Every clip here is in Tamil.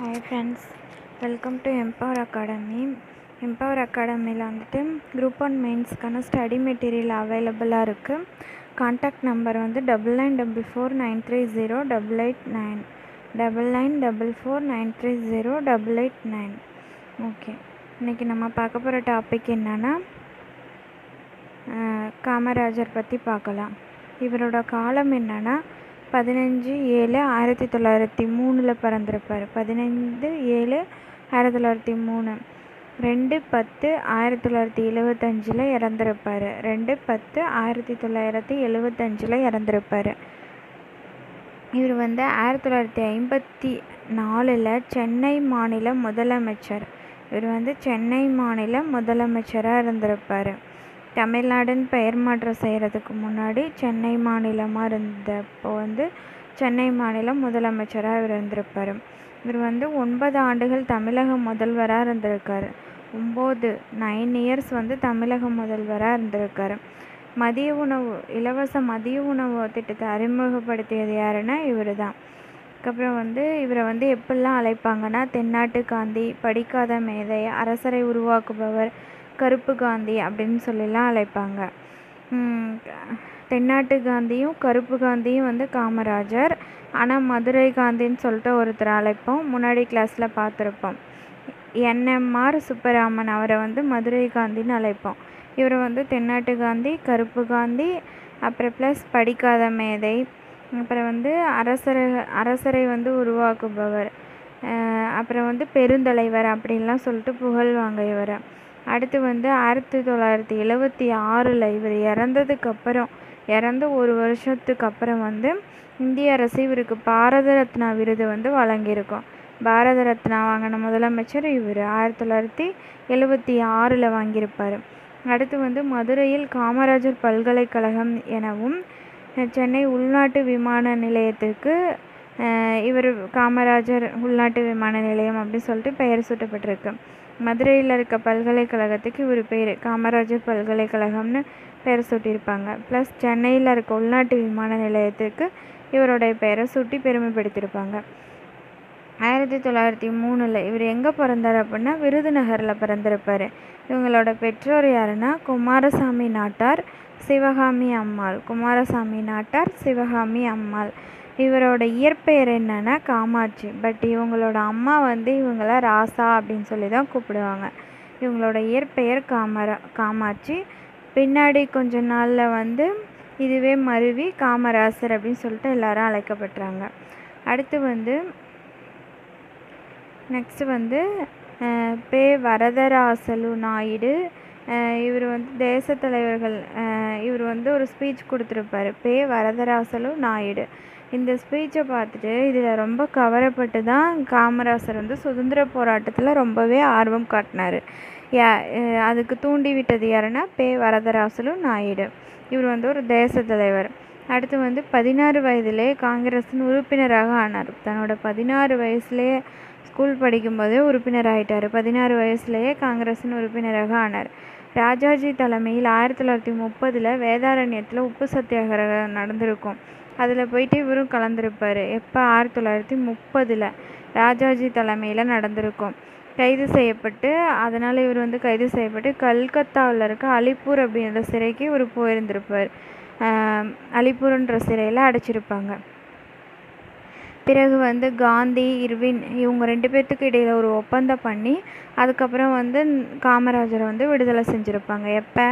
Hi friends, welcome to Empower Academy. Empower Academy Group 1 Mainsக்கான ஸ்டடி மெட்டீரியல் அவைலபிளாக இருக்குது. Contact number 9944930889 9944930889. ஓகே, இன்றைக்கி நம்ம பார்க்க போகிற டாபிக் என்னென்னா காமராஜர் பற்றி பார்க்கலாம். இவரோட காலம் என்னென்னா 15/7/1903 பிறந்திருப்பார். 15/7/1903. 2/10/1975 இறந்திருப்பார். 2/10/1975 இறந்திருப்பார். இவர் 1954 சென்னை மாநில முதலமைச்சர். இவர் சென்னை மாநில முதலமைச்சராக இருந்திருப்பார். தமிழ்நாடுன்னு பெயர் மாற்றம் செய்கிறதுக்கு முன்னாடி சென்னை மாநிலமாக இருந்தப்போ சென்னை மாநில முதலமைச்சராக இவர் இருந்திருப்பார். இவர் 9 ஆண்டுகள் தமிழக முதல்வராக இருந்திருக்கார். 9 இயர்ஸ் தமிழக முதல்வராக இருந்திருக்கார். மதிய உணவு இலவச மதிய உணவு திட்டத்தை அறிமுகப்படுத்தியது யாருன்னா இவர் தான். அதுக்கப்புறம் இவரை எப்படிலாம் அழைப்பாங்கன்னா தென்னாட்டு காந்தி, படிக்காத மேதை, அரசரை உருவாக்குபவர், கருப்பு காந்தி அப்படின்னு சொல்லிலாம் அழைப்பாங்க. தென்னாட்டு காந்தியும் கருப்பு காந்தியும் காமராஜர். ஆனால் மதுரை காந்தின்னு சொல்லிட்டு ஒருத்தர் அழைப்போம், முன்னாடி கிளாஸில் பார்த்துருப்போம். NMR சுப்பராமன் அவரை மதுரை காந்தின்னு அழைப்போம். இவரை தென்னாட்டு காந்தி, கருப்பு காந்தி, அப்புறம் ப்ளஸ் படிக்காத மேதை, அப்புறம் அரசரை உருவாக்குபவர், அப்புறம் பெருந்தலைவர் அப்படின்லாம் சொல்லிட்டு புகழ்வாங்க இவரை. அடுத்து 1976 இவர் இறந்து ஒரு வருஷத்துக்கு அப்புறம் இந்திய அரசு இவருக்கு பாரத ரத்னா விருது வழங்கியிருக்கோம். பாரத ரத்னா வாங்கின முதலமைச்சர் இவர் 1976 வாங்கியிருப்பார். அடுத்து மதுரையில் காமராஜர் பல்கலைக்கழகம் எனவும் சென்னை உள்நாட்டு விமான நிலையத்திற்கு இவர் காமராஜர் உள்நாட்டு விமான நிலையம் அப்படின்னு சொல்லிட்டு பெயர் சூட்டப்பட்டிருக்கு. மதுரையில் இருக்க பல்கலைக்கழகத்துக்கு இவர் பேர் காமராஜர் பல்கலைக்கழகம்னு பெயர் சூட்டியிருப்பாங்க. ப்ளஸ் சென்னையில் இருக்க உள்நாட்டு விமான நிலையத்திற்கு இவருடைய பெயரை சூட்டி பெருமைப்படுத்தியிருப்பாங்க. 1903 இவர் எங்கே பிறந்தார் அப்படின்னா விருதுநகரில் பிறந்திருப்பார். இவங்களோட பெற்றோர் யாருன்னா குமாரசாமி நாட்டார், சிவகாமி அம்மாள். குமாரசாமி நாட்டார், சிவகாமி அம்மாள். இவரோட இயற்பெயர் என்னன்னா காமாட்சி. பட் இவங்களோட அம்மா இவங்கள ராசா அப்படின்னு சொல்லி தான் கூப்பிடுவாங்க. இவங்களோட இயற்பெயர் காமாட்சி. பின்னாடி கொஞ்ச நாளில் இதுவே மருவி காமராசர் அப்படின்னு சொல்லிட்டு எல்லாரும் அழைக்கப்பட்டாங்க. அடுத்து நெக்ஸ்ட்டு பே. வரதராசலு நாயுடு. இவர் தேச தலைவர்கள் இவர் ஒரு ஸ்பீச் கொடுத்துருப்பார். பே. வரதராசலு நாயுடு. இந்த ஸ்பீச்சை பார்த்துட்டு இதில் ரொம்ப கவரப்பட்டு தான் காமராசர் சுதந்திர போராட்டத்தில் ரொம்பவே ஆர்வம் காட்டினார். அதுக்கு தூண்டி விட்டது யாருன்னா பே. வரதராசலு நாயுடு. இவர் ஒரு தேச தலைவர். அடுத்து 16 வயதிலே காங்கிரஸின் உறுப்பினராக ஆனார். தன்னோட 16 வயசுலேயே ஸ்கூல் படிக்கும்போதே உறுப்பினர் ஆகிட்டார். 16 வயசுலேயே காங்கிரஸின் உறுப்பினராக ஆனார். ராஜாஜி தலைமையில் 1930 வேதாரண்யத்தில் உப்பு சத்தியாகிரகம் நடந்திருக்கும். அதில் போயிட்டு இவரும் கலந்துருப்பார். எப்போ? 1930 ராஜாஜி தலைமையில் நடந்திருக்கும். கைது செய்யப்பட்டு அதனால் இவர் கைது செய்யப்பட்டு கல்கத்தாவில் இருக்க அலிப்பூர் அப்படின்ற சிறைக்கு இவர் போயிருந்திருப்பார். அலிப்பூர்ன்ற சிறையில் அடைச்சிருப்பாங்க. பிறகு காந்தி, இர்வின் இவங்க 2 பேர்த்துக்கு இடையில் ஒரு ஒப்பந்தம் பண்ணி அதுக்கப்புறம் காமராஜரை விடுதலை செஞ்சுருப்பாங்க. எப்போ?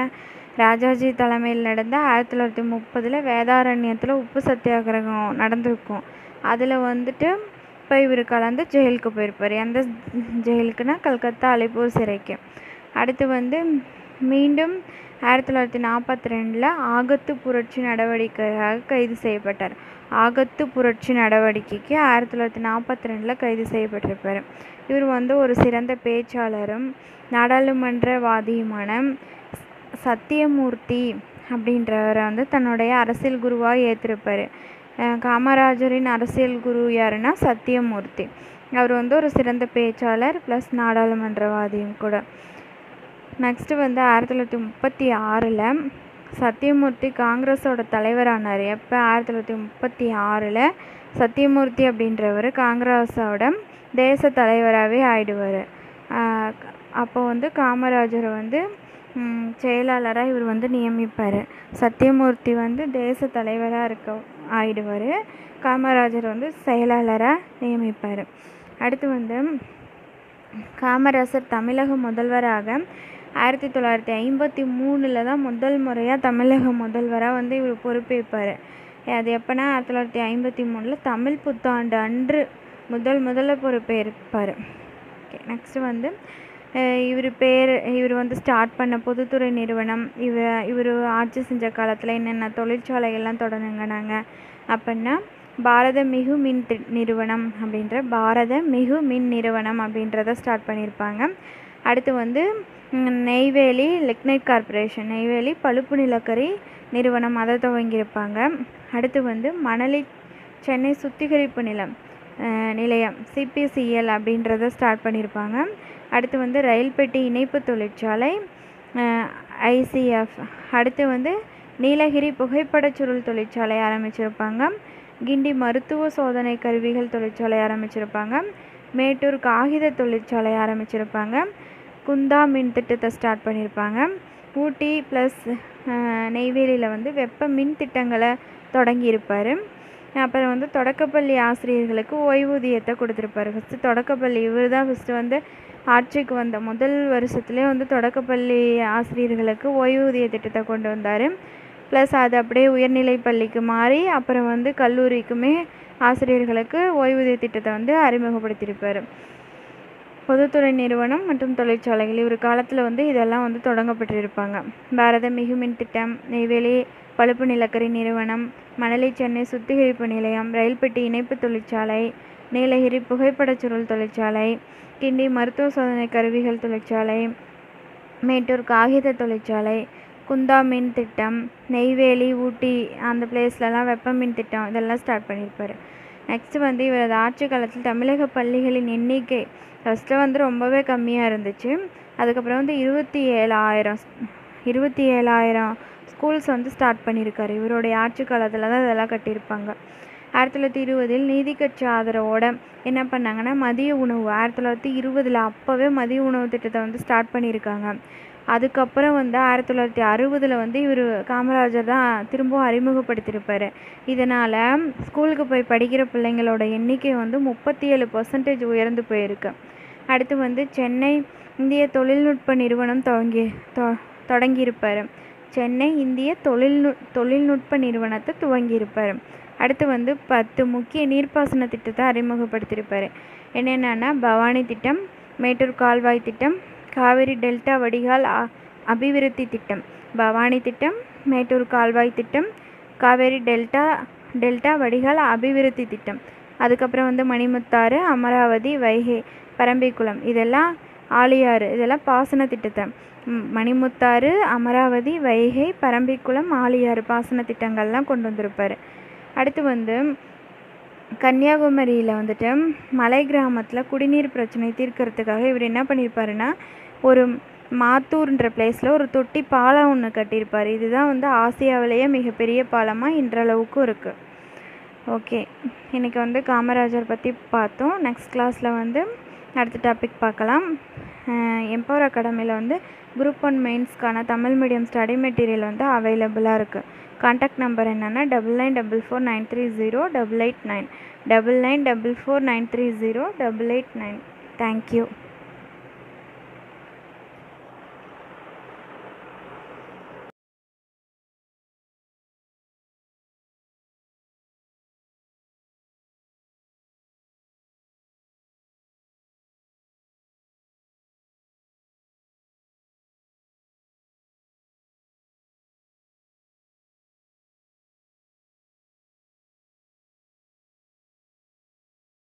ராஜாஜி தலைமையில் நடந்த 1930 வேதாரண்யத்தில் உப்பு சத்தியாகிரகம் நடந்திருக்கும். அதில் இப்போ இவர் கலந்து ஜெயிலுக்கு போயிருப்பார். எந்த ஜெயிலுக்குன்னா கல்கத்தா அலிப்பூர் சிறைக்கு. அடுத்து மீண்டும் 1942 ஆகத்து புரட்சி நடவடிக்கையாக கைது செய்யப்பட்டார். ஆகத்து புரட்சி நடவடிக்கைக்கு 1942 கைது செய்யப்பட்டிருப்பார். இவர் ஒரு சிறந்த பேச்சாளரும் நாடாளுமன்றவாதியுமான சத்தியமூர்த்தி அப்படின்றவரை தன்னுடைய அரசியல் குருவாக ஏற்றிருப்பார். காமராஜரின் அரசியல் குரு யாருன்னா சத்தியமூர்த்தி. அவர் ஒரு சிறந்த பேச்சாளர் ப்ளஸ் நாடாளுமன்றவாதியும் கூட. நெக்ஸ்ட்டு 1936 சத்தியமூர்த்தி காங்கிரஸோட தலைவரானார். எப்போ? 1936 சத்தியமூர்த்தி அப்படின்றவர் காங்கிரஸோட தேச தலைவராகவே ஆயிடுவார். அப்போ வந்து காமராஜரை வந்து செயலாளராக இவர் வந்து நியமிப்பார். சத்தியமூர்த்தி வந்து தேச தலைவராக ஆயிடுவார். காமராஜர் வந்து செயலாளராக நியமிப்பார். அடுத்து வந்து காமராஜர் தமிழக முதல்வராக 1953 தான் முதல் முறையாக தமிழக முதல்வராக வந்து இவர் பொறுப்பேற்பார். அது எப்போனா 1953 தமிழ் புத்தாண்டு அன்று முதல்ல பொறுப்பேற்பார். ஓகே, நெக்ஸ்ட்டு வந்து இவர் வந்து ஸ்டார்ட் பண்ண பொதுத்துறை நிறுவனம், இவர் ஆட்சி செஞ்ச காலத்தில் என்னென்ன தொழிற்சாலைகள்லாம் தொடங்குனாங்க அப்படின்னா பாரத மிகு மின் நிறுவனம் அப்படின்றத ஸ்டார்ட் பண்ணியிருப்பாங்க. அடுத்து வந்து நெய்வேலி லிக்னைட் கார்ப்பரேஷன், நெய்வேலி பழுப்பு நிலக்கரி நிறுவனம் அதை துவங்கியிருப்பாங்க. அடுத்து வந்து மணலி சென்னை சுத்திகரிப்பு நிலையம் CPCL அப்படின்றத ஸ்டார்ட் பண்ணியிருப்பாங்க. அடுத்து வந்து ரயில் பெட்டி இணைப்பு தொழிற்சாலை ICF. அடுத்து வந்து நீலகிரி புகைப்படச் சுருள் தொழிற்சாலை ஆரம்பிச்சிருப்பாங்க. கிண்டி மருத்துவ சோதனை கருவிகள் தொழிற்சாலை ஆரம்பிச்சிருப்பாங்க. மேட்டூர் காகித தொழிற்சாலை ஆரம்பிச்சிருப்பாங்க. குந்தா மின் திட்டத்தை ஸ்டார்ட் பண்ணியிருப்பாங்க. ஊட்டி ப்ளஸ் நெய்வேலியில் வந்து வெப்ப மின் திட்டங்களை தொடங்கியிருப்பார். அப்புறம் வந்து தொடக்கப்பள்ளி ஆசிரியர்களுக்கு ஓய்வூதியத்தை கொடுத்துருப்பாரு. ஃபஸ்ட்டு தொடக்கப்பள்ளி இவர் தான் வந்து ஆட்சிக்கு வந்த முதல் வருஷத்துலேயே வந்து தொடக்கப்பள்ளி ஆசிரியர்களுக்கு ஓய்வூதிய திட்டத்தை கொண்டு வந்தார். ப்ளஸ் அது அப்படியே உயர்நிலை பள்ளிக்கு மாறி அப்புறம் வந்து கல்லூரிக்குமே ஆசிரியர்களுக்கு ஓய்வூதிய திட்டத்தை வந்து அறிமுகப்படுத்தியிருப்பார். பொதுத்துறை நிறுவனம் மற்றும் தொழிற்சாலைகள் இவர் காலத்தில் வந்து இதெல்லாம் வந்து தொடங்கப்பட்டிருப்பாங்க. பாரத மிகுமின் திட்டம், நெய்வேலி பழுப்பு நிலக்கரி நிறுவனம், மணலி சென்னை சுத்திகரிப்பு நிலையம், ரயில் பெட்டி இணைப்பு தொழிற்சாலை, நீலகிரி புகைப்படச் சுருள் தொழிற்சாலை, கிண்டி மருத்துவ சோதனை கருவிகள் தொழிற்சாலை, மேட்டூர் காகித தொழிற்சாலை, குந்தா மின் திட்டம், நெய்வேலி ஊட்டி அந்த பிளேஸ்லலாம் வெப்ப மின் திட்டம் இதெல்லாம் ஸ்டார்ட் பண்ணியிருப்பார். நெக்ஸ்ட்டு வந்து இவரது ஆட்சி காலத்தில் தமிழக பள்ளிகளின் எண்ணிக்கை ஃபஸ்ட்டு வந்து ரொம்பவே கம்மியாக இருந்துச்சு. அதுக்கப்புறம் வந்து 27,000 ஸ்கூல்ஸ் வந்து ஸ்டார்ட் பண்ணியிருக்காரு. இவருடைய ஆட்சி காலத்தில் தான் இதெல்லாம் கட்டியிருப்பாங்க. 1920 நீதி கட்சி ஆதரவோட என்ன பண்ணாங்கன்னா மதிய உணவு 1920 அப்போவே மதிய உணவு திட்டத்தை வந்து ஸ்டார்ட் பண்ணியிருக்காங்க. அதுக்கப்புறம் வந்து 1960 வந்து இவர் காமராஜர் தான் திரும்பவும் அறிமுகப்படுத்தியிருப்பார். இதனால் ஸ்கூலுக்கு போய் படிக்கிற பிள்ளைங்களோட எண்ணிக்கை வந்து 37% உயர்ந்து போயிருக்கு. அடுத்து வந்து சென்னை இந்திய தொழில்நுட்ப நிறுவனம் தொடங்கியிருப்பார். சென்னை இந்திய தொழில்நுட்ப நிறுவனத்தை துவங்கியிருப்பார். அடுத்து வந்து 10 முக்கிய நீர்ப்பாசன திட்டத்தை அறிமுகப்படுத்தியிருப்பார். என்னென்னா பவானி திட்டம், மேட்டூர் கால்வாய் திட்டம், காவிரி டெல்டா வடிகால் அபிவிருத்தி திட்டம். பவானி திட்டம், மேட்டூர் கால்வாய் திட்டம், காவேரி டெல்டா வடிகால் அபிவிருத்தி திட்டம். அதுக்கப்புறம் வந்து மணிமுத்தாறு, அமராவதி, வைகை, பரம்பிக்குளம் இதெல்லாம் ஆழியாறு இதெல்லாம் பாசன திட்டத்தை. மணிமுத்தாறு, அமராவதி, வைகை, பரம்பிக்குளம், ஆழியாறு பாசன திட்டங்கள்லாம் கொண்டு வந்திருப்பார். அடுத்து வந்து கன்னியாகுமரியில் வந்துட்டு மலை கிராமத்தில் குடிநீர் பிரச்சனை தீர்க்கறதுக்காக இவர் என்ன பண்ணியிருப்பாருன்னா ஒரு மாத்தூர்ன்ற பிளேஸில் ஒரு தொட்டி பாலம் ஒன்று கட்டியிருப்பார். இதுதான் வந்து ஆசியாவிலேயே மிகப்பெரிய பாலமாக இன்றளவுக்கும் இருக்குது. ஓகே, இன்றைக்கி வந்து காமராஜர் பற்றி பார்த்தோம். நெக்ஸ்ட் கிளாஸில் வந்து அடுத்த டாபிக் பார்க்கலாம். எம்பவர் அகாடமியில் வந்து குரூப் 1 மெயின்ஸ்க்கான தமிழ் மீடியம் ஸ்டடி மெட்டீரியல் வந்து அவைலபிளாக இருக்குது. கான்டாக்ட் நம்பர் என்னென்னா 9944930889 9944930889. தேங்க்யூ.